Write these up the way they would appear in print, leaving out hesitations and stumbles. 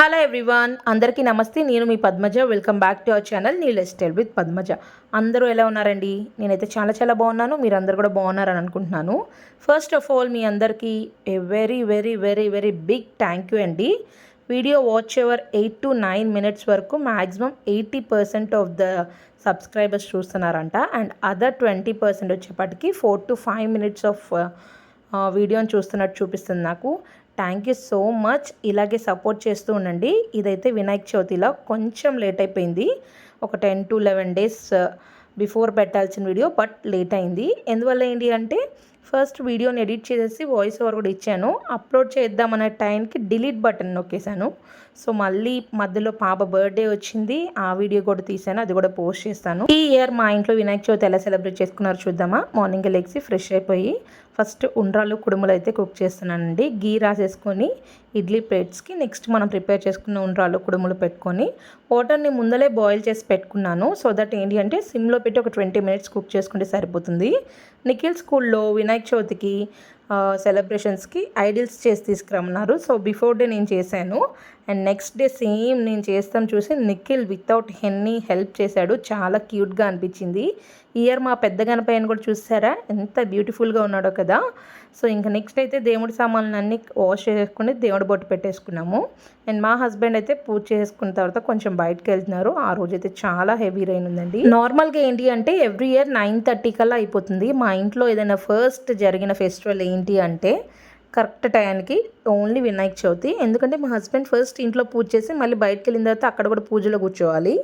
Hello everyone, అందరికీ నమస్తే. నేను మీ Padmaja. Welcome back to our channel నీ లైఫ్ స్టైల్ విత్ పద్మజ. అందరూ ఎలా ఉన్నారండి? నేనైతే చాలా బాగున్నాను. మీరందరూ కూడా బాగున్నారని అనుకుంటున్నాను. ఫస్ట్ ఆఫ్ ఆల్ మీ అందరికీ a very very very very big thank you అండి. Video watch ever 8 to 9 minutes వరకు మ్యాక్సిమం 80% ఆఫ్ ద సబ్స్క్రైబర్స్ చూస్తున్నారంట. అండ్ అదర్ 20% వచ్చేప్పటికి 4 to 5 minutes ఆఫ్ వీడియోని చూస్తున్నట్టు చూపిస్తుంది నాకు. Thank you so much. ఇలాగే సపోర్ట్ చేస్తూ ఉండండి. ఇదైతే వినాయక చవితిలో కొంచెం లేట్ అయిపోయింది. ఒక 10 to 11 days బిఫోర్ పెట్టాల్సిన వీడియో, బట్ లేట్ అయింది. ఎందువల్ల ఏంటి అంటే ఫస్ట్ వీడియోని ఎడిట్ చేసేసి వాయిస్ ఓవర్ కూడా ఇచ్చాను. అప్లోడ్ చేద్దామనే టైంకి డిలీట్ బటన్ నొక్కేసాను. సో మళ్ళీ మధ్యలో పాప బర్త్డే వచ్చింది, ఆ వీడియో కూడా తీసాను, అది కూడా పోస్ట్ చేస్తాను. ఈ ఇయర్ మా ఇంట్లో వినాయక చవితి ఎలా సెలబ్రేట్ చేసుకున్నారో చూద్దామా. మార్నింగ్ లెగ్సి ఫ్రెష్ అయిపోయి ఫస్ట్ ఉండ్రాలు కుడుములు అయితే కుక్ చేస్తున్నానండి. గీ రాసేసుకొని ఇడ్లీ ప్లేట్స్కి నెక్స్ట్ మనం ప్రిపేర్ చేసుకున్న ఉండ్రాలు కుడుములు పెట్టుకొని వాటర్ని ముందలే బాయిల్ చేసి పెట్టుకున్నాను. సో దట్ ఏంటి అంటే సిమ్లో పెట్టి ఒక 20 minutes కుక్ చేసుకుంటే సరిపోతుంది. నిఖిల్ స్కూల్లో వినాయక చవితికి సెలబ్రేషన్స్కి ఐడిల్స్ చేసి తీసుకురమ్మన్నారు. సో బిఫోర్ డే నేను చేశాను. అండ్ నెక్స్ట్ డే సేమ్ నేను చేస్తాం చూసి నిఖిల్ వితౌట్ ఎనీ హెల్ప్ చేశాడు. చాలా క్యూట్గా అనిపించింది. ఇయర్ మా పెద్ద గణపయ్యని కూడా చూసారా, ఎంత బ్యూటిఫుల్గా ఉన్నాడో కదా. సో ఇంకా నెక్స్ట్ అయితే దేవుడి సామాన్లు అన్నీ వాష్ చేసుకుని దేవుడి బొట్టు పెట్టేసుకున్నాము. అండ్ మా హస్బెండ్ అయితే పూజ చేసుకున్న తర్వాత కొంచెం బయటకు వెళ్తున్నారు. ఆ రోజు అయితే చాలా హెవీ రైన్ ఉందండి. నార్మల్గా ఏంటి అంటే ఎవ్రీ ఇయర్ 9:30 కల్లా అయిపోతుంది. మా ఇంట్లో ఏదైనా ఫస్ట్ జరిగిన ఫెస్టివల్ ఏంటి అంటే కరెక్ట్ టైంకి ఓన్లీ వినాయక చవితి. ఎందుకంటే మా హస్బెండ్ ఫస్ట్ ఇంట్లో పూజ చేసి మళ్ళీ బయటకు వెళ్ళిన తర్వాత అక్కడ కూడా పూజలో కూర్చోవాలి.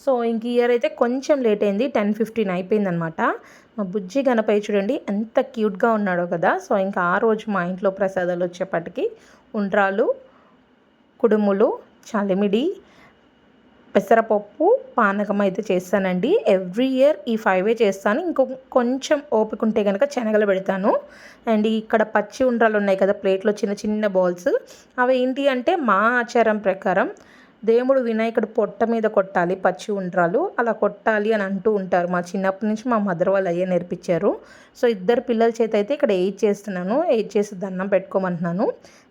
సో ఇంక ఇయర్ అయితే కొంచెం లేట్ అయింది, 10:15 అయిపోయిందనమాట. మా బుజ్జి గణపయ్య చూడండి ఎంత క్యూట్గా ఉన్నాడో కదా. సో ఇంకా ఆ రోజు మా ఇంట్లో ప్రసాదాలు వచ్చేప్పటికి ఉండ్రాలు, కుడుములు, చలిమిడి, పెసరపప్పు, పానకం అయితే చేస్తానండి. ఎవ్రీ ఇయర్ ఈ 5 చేస్తాను. కొంచెం ఓపిక ఉంటే కనుక శనగలు పెడతాను. అండ్ ఇక్కడ పచ్చి ఉండ్రాలు ఉన్నాయి కదా ప్లేట్లో, చిన్న చిన్న బాల్స్. అవి ఏంటి అంటే మా ఆచారం ప్రకారం దేవుడు వినాయకుడు పొట్ట మీద కొట్టాలి పచ్చి ఉండ్రాలు, అలా కొట్టాలి అని అంటూ ఉంటారు. మా చిన్నప్పటి నుంచి మా మదర్ వాళ్ళు అయ్యే నేర్పించారు. సో ఇద్దరు పిల్లల చేత అయితే ఇక్కడ 8 చేస్తున్నాను. 8 చేసి దండం పెట్టుకోమంటున్నాను.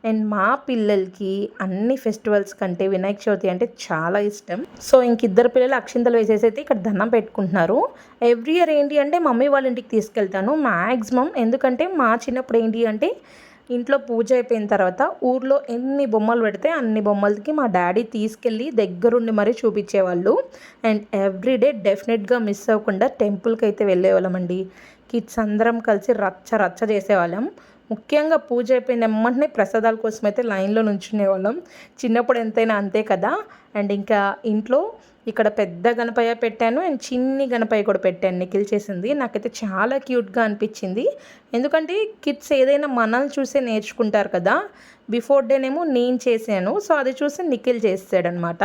అండ్ మా పిల్లలకి అన్ని ఫెస్టివల్స్ కంటే వినాయక చవితి అంటే చాలా ఇష్టం. సో ఇంక ఇద్దరు పిల్లలు అక్షింతలు వేసేసి అయితే ఇక్కడ దండం పెట్టుకుంటున్నారు. ఎవ్రీ ఇయర్ ఏంటి అంటే మమ్మీ వాళ్ళ ఇంటికి తీసుకెళ్తాను మ్యాక్సిమం. ఎందుకంటే మా చిన్నప్పుడు ఏంటి అంటే ఇంట్లో పూజ అయిపోయిన తర్వాత ఊర్లో ఎన్ని బొమ్మలు పెడితే అన్ని బొమ్మలకి మా డాడీ తీసుకెళ్ళి దగ్గరుండి మరీ చూపించేవాళ్ళు. అండ్ ఎవ్రీడే డెఫినెట్గా మిస్ అవ్వకుండా టెంపుల్కి అయితే వెళ్ళేవాళ్ళమండి. కిడ్స్ అందరం కలిసి రచ్చ చేసేవాళ్ళం. ముఖ్యంగా పూజ అయిపోయిన వెంటనే ప్రసాదాల కోసం అయితే లైన్లో నుంచునేవాళ్ళం. చిన్నప్పుడు ఎంతైనా అంతే కదా. అండ్ ఇంకా ఇంట్లో ఇక్కడ పెద్ద గణపయ్య పెట్టాను అండ్ చిన్ని గణపయ్య కూడా పెట్టాను. నిఖిల్ చేసింది నాకైతే చాలా క్యూట్గా అనిపించింది. ఎందుకంటే కిడ్స్ ఏదైనా మనల్ని చూసే నేర్చుకుంటారు కదా. బిఫోర్ డేనేమో నేను చేశాను, సో అది చూసి నిఖిల్ చేసాడనమాట.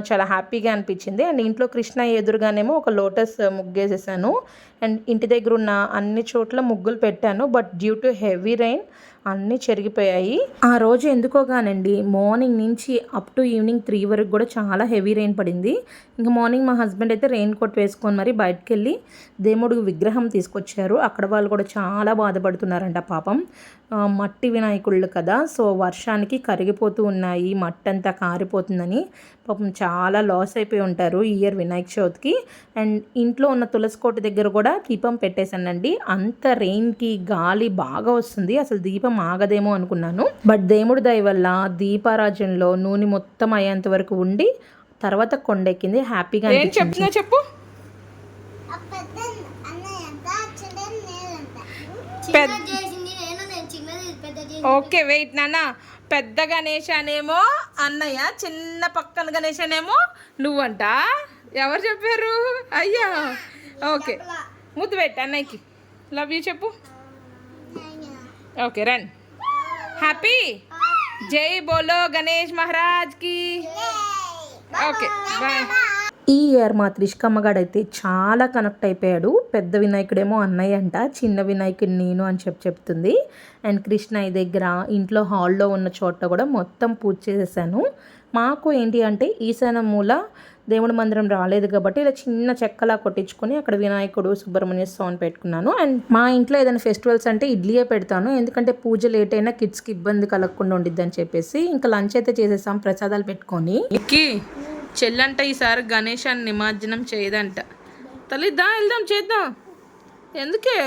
చాలా హ్యాపీగా అనిపించింది. అండ్ ఇంట్లో కృష్ణ ఎదురుగానేమో ఒక లోటస్ ముగ్గేసేసాను. అండ్ ఇంటి దగ్గర ఉన్న అన్ని చోట్ల ముగ్గులు పెట్టాను. But due to heavy rain అన్నీ చెరిగిపోయాయి. ఆ రోజు ఎందుకోగానండి మార్నింగ్ నుంచి అప్ టు ఈవినింగ్ 3 వరకు కూడా చాలా హెవీ రైన్ పడింది. ఇంకా మార్నింగ్ మా హస్బెండ్ అయితే రెయిన్ కోట్ వేసుకొని మరి బయటకు వెళ్ళి దేవుడు విగ్రహం తీసుకొచ్చారు. అక్కడ వాళ్ళు కూడా చాలా బాధపడుతున్నారంట పాపం. మట్టి వినాయకుళ్ళు కదా, సో వర్షానికి కరిగిపోతూ ఉన్నాయి, మట్టి అంతా కారిపోతుందని పాపం చాలా లాస్ అయిపోయి ఉంటారు ఈ ఇయర్ వినాయక చవితికి. అండ్ ఇంట్లో ఉన్న తులసి కోట దగ్గర కూడా దీపం పెట్టేశానండి. అంత రెయిన్కి గాలి బాగా వస్తుంది, అసలు దీపం ఆగదేమో అనుకున్నాను. బట్ దేవుడి దయ వల్ల దీపారాజనలో నూనె మొత్తం అయ్యేంత వరకు ఉండి తర్వాత కొండెక్కింది. హ్యాపీగా చెప్పు. ఓకే వెయిట్ నాన్న. పెద్ద గణేష్ అనేమో అన్నయ్య, చిన్న పక్కన గణేష్ అనేమో నువ్వంట. ఎవరు చెప్పారు? అయ్యా ఓకే, ముద్దు పెట్టు అన్నయ్యకి. లవ్ యూ చెప్పు. Okay run. హ్యాపీ జై బోలో గణేష్ మహారాజ్కి. Okay bye. ఈ ఇయర్ మా త్రిష్కమ్మగాడైతే చాలా కనెక్ట్ అయిపోయాడు. పెద్ద వినాయకుడేమో అన్నయ్య అంట, చిన్న వినాయకుడు నేను అని చెప్తుంది. అండ్ కృష్ణయ్య దగ్గర ఇంట్లో హాల్లో ఉన్న చోట కూడా మొత్తం పూజ చేసేసాను. మాకు ఏంటి అంటే ఈశాన్య మూల దేవుడి మందిరం రాలేదు కాబట్టి ఇలా చిన్న చెక్కలా కొట్టించుకొని అక్కడ వినాయకుడు, సుబ్రహ్మణ్య స్వామి పెట్టుకున్నాను. అండ్ మా ఇంట్లో ఏదైనా ఫెస్టివల్స్ అంటే ఇడ్లీయే పెడతాను, ఎందుకంటే పూజ లేట్ అయినా కిడ్స్కి ఇబ్బంది కలగకుండా ఉండిద్దని చెప్పేసి. ఇంకా లంచ్ అయితే చేసేసాం ప్రసాదాలు పెట్టుకొని. చెల్లంట ఈసారి గణేశాన్ని నిమజ్జనం చేయదంట. తల్లిద్దా వెళ్దాం చేద్దాం. ఎందుకే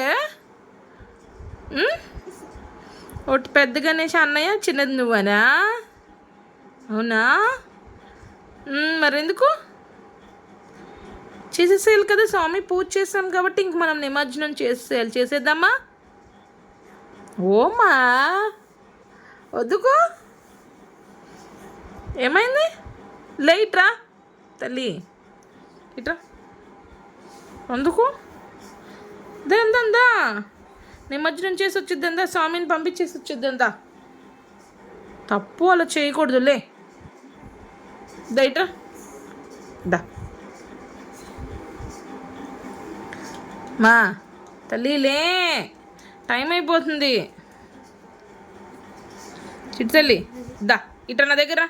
ఒకటి పెద్ద గణేష్ అన్నయ్య, చిన్నది నువ్వనా? అవునా? మరెందుకు చేసేసేయాలి కదా, స్వామి పూజ చేసాం కాబట్టి ఇంక మనం నిమజ్జనం చేసేయాలి. చేసేద్దామా? ఓమా వద్దుకో. ఏమైంది? లేట్రా తల్లి, ఇట్రా. అందుకు దేందా నిమజ్జనం చేసి వచ్చిద్దా, స్వామిని పంపించేసి వచ్చిద్దా. తప్పు అలా చేయకూడదులే. దయట్రా దా. మా తల్లిలే, టైం అయిపోతుంది. చిట్టు తల్లి దా, ఇట్రా నా దగ్గర.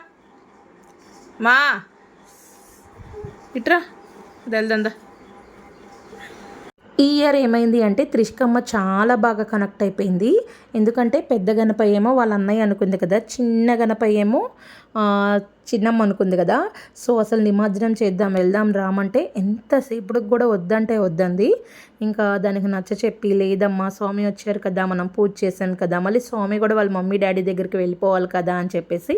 మా ఇట్రా, వెళ్దా. ఈ ఇయర్ ఏమైంది అంటే త్రిష్కమ్మ చాలా బాగా కనెక్ట్ అయిపోయింది. ఎందుకంటే పెద్ద గణపయ్య ఏమో వాళ్ళ అన్నయ్య అనుకుంది కదా, చిన్న గణపయ్య ఏమో చిన్నమ్మ అనుకుంది కదా. సో అసలు నిమజ్జనం చేద్దాం వెళ్దాం రామంటే ఎంతసేపటికి కూడా వద్దంటే వద్దంది. ఇంకా దానికి నచ్చ చెప్పి, లేదమ్మా స్వామి వచ్చారు కదా, మనం పూజ చేశాను కదా, మళ్ళీ స్వామి కూడా వాళ్ళ మమ్మీ డాడీ దగ్గరికి వెళ్ళిపోవాలి కదా అని చెప్పేసి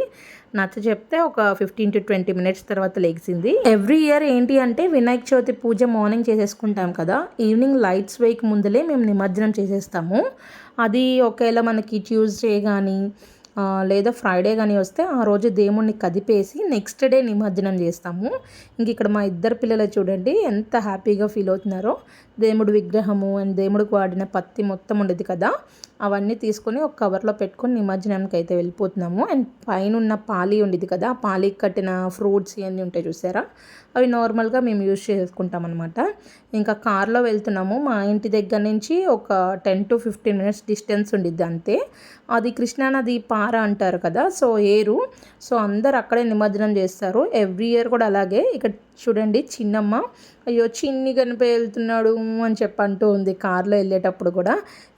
నచ్చ చెప్తే ఒక 15 to 20 minutes తర్వాత లేచింది. ఎవ్రీ ఇయర్ ఏంటి అంటే వినాయక చవితి పూజ మార్నింగ్ చేసేసుకుంటాం కదా, ఈవినింగ్ లైట్స్ వేయక ముందులే మేము నిమజ్జనం చేసేస్తాము. అది ఒకవేళ మనకి ట్యూస్డే కానీ లేదా ఫ్రైడే కానీ వస్తే ఆ రోజు దేవుణ్ణి కదిపేసి నెక్స్ట్ డే నిమజ్జనం చేస్తాము. ఇంక ఇక్కడ మా ఇద్దరు పిల్లలు చూడండి ఎంత హ్యాపీగా ఫీల్ అవుతున్నారో. దేవుడి విగ్రహము అండ్ దేవుడికి వాడిన పత్తి మొత్తం ఉండేది కదా, అవన్నీ తీసుకొని ఒక కవర్లో పెట్టుకొని నిమజ్జనానికి అయితే వెళ్ళిపోతున్నాము. అండ్ పైన ఉన్న పాలి ఉండేది కదా, ఆ పాలికి కట్టిన ఫ్రూట్స్ ఇవన్నీ ఉంటాయి చూసారా, అవి నార్మల్గా మేము యూజ్ చేసుకుంటాం అనమాట. ఇంకా కార్లో వెళ్తున్నాము. మా ఇంటి దగ్గర నుంచి ఒక 10 to 15 minutes డిస్టెన్స్ ఉండిద్ది అంతే. అది కృష్ణానది పార అంటారు కదా, సో ఏరు. సో అందరు అక్కడే నిమజ్జనం చేస్తారు ఎవ్రీ ఇయర్ కూడా అలాగే. ఇక్కడ చూడండి చిన్నమ్మ, అయ్యో చిన్ని గణపతి వెళ్తున్నాడు అని అంటూ ఉంది కార్లో వెళ్ళేటప్పుడు కూడా.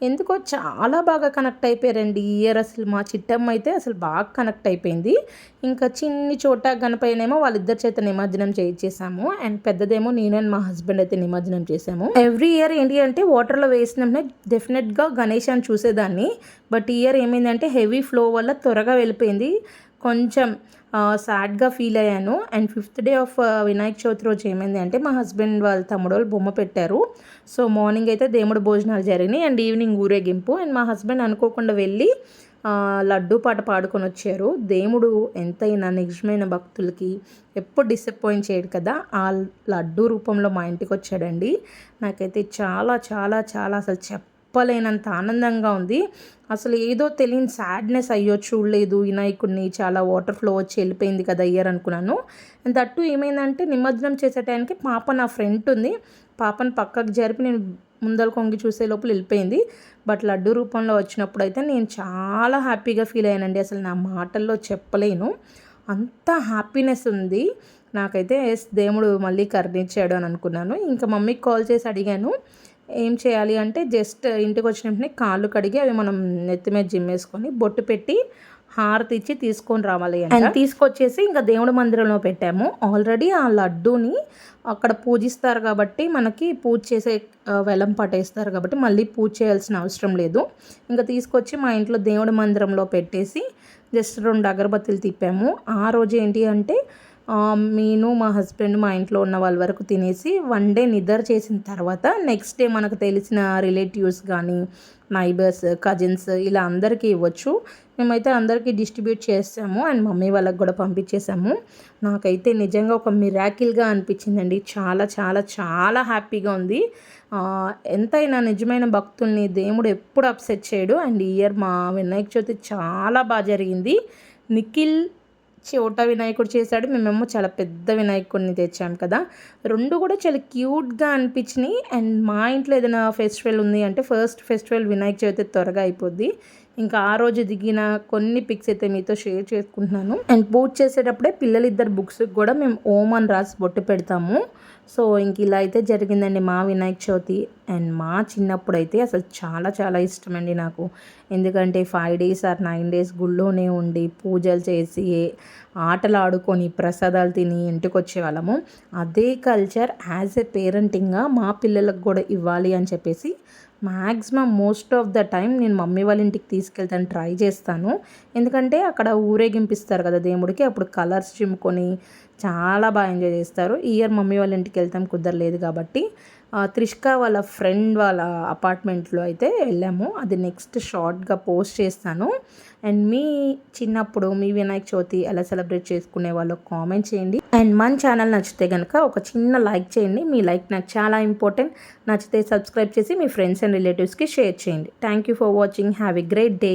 ఎందుకో చాలా బాగా కనెక్ట్ అయిపోయారండి ఈ ఇయర్. అసలు మా చిట్టమ్మ అయితే అసలు బాగా కనెక్ట్ అయిపోయింది. ఇంకా చిన్ని చోట గణపతినేమో వాళ్ళిద్దరి చేత నిమజ్జనం చేయించేసాము. అండ్ పెద్దదేమో నేను అండ్ మా హస్బెండ్ అయితే నిమజ్జనం చేసాము. ఎవ్రీ ఇయర్ ఏంటి అంటే వాటర్లో వేసినప్పుడే డెఫినెట్గా గణేశాన్ని చూసేదాన్ని. బట్ ఈ ఇయర్ ఏమైందంటే హెవీ ఫ్లో వల్ల త్వరగా వెళ్ళిపోయింది. కొంచెం సాడ్గా ఫీల్ అయ్యాను. And 5th day of Vinayaka Chavithi రోజు ఏమైంది అంటే మా హస్బెండ్ వాళ్ళ తమ్ముడు వాళ్ళు బొమ్మ పెట్టారు. సో మార్నింగ్ అయితే దేవుడు భోజనాలు జరిగినాయి అండ్ ఈవినింగ్ ఊరేగింపు. అండ్ మా హస్బెండ్ అనుకోకుండా వెళ్ళి లడ్డూ పాట పాడుకొని వచ్చారు. దేవుడు ఎంతైనా నిజమైన భక్తులకి ఎప్పుడు డిసప్పాయింట్ చేయడు కదా, ఆ లడ్డూ రూపంలో మా ఇంటికి వచ్చాడండి. నాకైతే చాలా చాలా చాలా అసలు చెప్పలేనంత ఆనందంగా ఉంది. అసలు ఏదో తెలియని సాడ్నెస్, అయ్యో చూడలేదు వినాయకుడిని, చాలా వాటర్ ఫ్లో వచ్చి వెళ్ళిపోయింది కదా ఇయర్ అనుకున్నాను. అండ్ దట్టు ఏమైందంటే నిమజ్జనం చేసే టైంకి పాప నా ఫ్రెండ్ ఉంది, పాపను పక్కకు జరిపి నేను ముందర కొంగి చూసే లోపల వెళ్ళిపోయింది. బట్ లడ్డు రూపంలో వచ్చినప్పుడు అయితే నేను చాలా హ్యాపీగా ఫీల్ అయ్యానండి. అసలు నా మాటల్లో చెప్పలేను, అంత హ్యాపీనెస్ ఉంది నాకైతే. దేవుడు మళ్ళీ కరుణించాడు అని అనుకున్నాను. ఇంకా మమ్మీకి కాల్ చేసి అడిగాను ఏం చేయాలి అంటే, జస్ట్ ఇంటికి వచ్చిన వెంటనే కాళ్ళు కడిగి అవి మనం నెత్తి మీద జిమ్మేసుకొని బొట్టు పెట్టి హారతి ఇచ్చి తీసుకొని రావాలి అండ్ తీసుకొచ్చేసి ఇంకా దేవుడి మందిరంలో పెట్టాము. ఆల్రెడీ ఆ లడ్డూని అక్కడ పూజిస్తారు కాబట్టి మనకి పూజ చేసే వెలం పట్టేస్తారు కాబట్టి మళ్ళీ పూజ చేయాల్సిన అవసరం లేదు. ఇంకా తీసుకొచ్చి మా ఇంట్లో దేవుడి మందిరంలో పెట్టేసి జస్ట్ 2 అగరబత్తులు తిప్పాము. ఆ రోజు ఏంటి అంటే నేను మా హస్బెండ్ మా ఇంట్లో ఉన్న వాళ్ళ వరకు తినేసి 1 day నిద్ర చేసిన తర్వాత నెక్స్ట్ డే మనకు తెలిసిన రిలేటివ్స్ కానీ నైబర్స్ కజిన్స్ ఇలా అందరికీ ఇవ్వచ్చు. మేమైతే అందరికీ డిస్ట్రిబ్యూట్ చేసాము అండ్ మమ్మీ వాళ్ళకి కూడా పంపించేసాము. నాకైతే నిజంగా ఒక మిరాకిల్గా అనిపించిందండి. చాలా చాలా చాలా హ్యాపీగా ఉంది. ఎంతైనా నిజమైన భక్తుల్ని దేవుడు ఎప్పుడు అప్సెట్ చేయడు. అండ్ ఈ ఇయర్ మా వినాయక చవితి చాలా బాగా జరిగింది. నిఖిల్ చోట వినాయకుడు చేశాడు, మేమేమో చాలా పెద్ద వినాయకుడిని తెచ్చాం కదా. 2 కూడా చాలా క్యూట్గా అనిపించినాయి. అండ్ మా ఇంట్లో ఏదైనా ఫెస్టివల్ ఉంది అంటే ఫస్ట్ ఫెస్టివల్ వినాయక చవితి త్వరగా అయిపోద్ది. ఇంకా ఆ రోజు దిగిన కొన్ని పిక్స్ అయితే మీతో షేర్ చేసుకుంటున్నాను. అండ్ పూజ చేసేటప్పుడే పిల్లలిద్దరు బుక్స్కి కూడా మేము ఓం అని రాసి బొట్టు పెడతాము. సో ఇంక ఇలా అయితే జరిగిందండి మా వినాయక చవితి. అండ్ మా చిన్నప్పుడు అయితే అసలు చాలా చాలా ఇష్టమండి నాకు. ఎందుకంటే 5 days ఆర్ 9 days గుళ్ళోనే ఉండి పూజలు చేసి ఆటలు ఆడుకొని ప్రసాదాలు తిని ఇంటికి వచ్చేవాళ్ళము. అదే కల్చర్ యాజ్ ఏ పేరెంటింగ్గా మా పిల్లలకు కూడా ఇవ్వాలి అని చెప్పేసి maximum most of the time నేను మమ్మీ వాళ్ళ ఇంటికి తీసుకెళ్తాను, ట్రై చేస్తాను. ఎందుకంటే అక్కడ ఊరేగింపిస్తారు కదా దేవుడికి, అప్పుడు కలర్స్ చిమ్ముకొని చాలా బాగా ఎంజాయ్ చేస్తారు. ఈ ఇయర్ మమ్మీ వాళ్ళ ఇంటికి వెళ్తాం కుదరలేదు కాబట్టి త్రిష్క వాళ్ళ ఫ్రెండ్ వాళ్ళ అపార్ట్మెంట్లో అయితే వెళ్ళాము. అది నెక్స్ట్ షార్ట్గా పోస్ట్ చేస్తాను. అండ్ మీ చిన్నప్పుడు మీ వినాయక చవితి ఎలా సెలబ్రేట్ చేసుకునే వాళ్ళు కామెంట్ చేయండి. అండ్ మన ఛానల్ నచ్చితే కనుక ఒక చిన్న లైక్ చేయండి. మీ లైక్ నాకు చాలా ఇంపార్టెంట్. నచ్చితే సబ్స్క్రైబ్ చేసి మీ ఫ్రెండ్స్ అండ్ రిలేటివ్స్కి షేర్ చేయండి. Thank you for watching. Have a great day.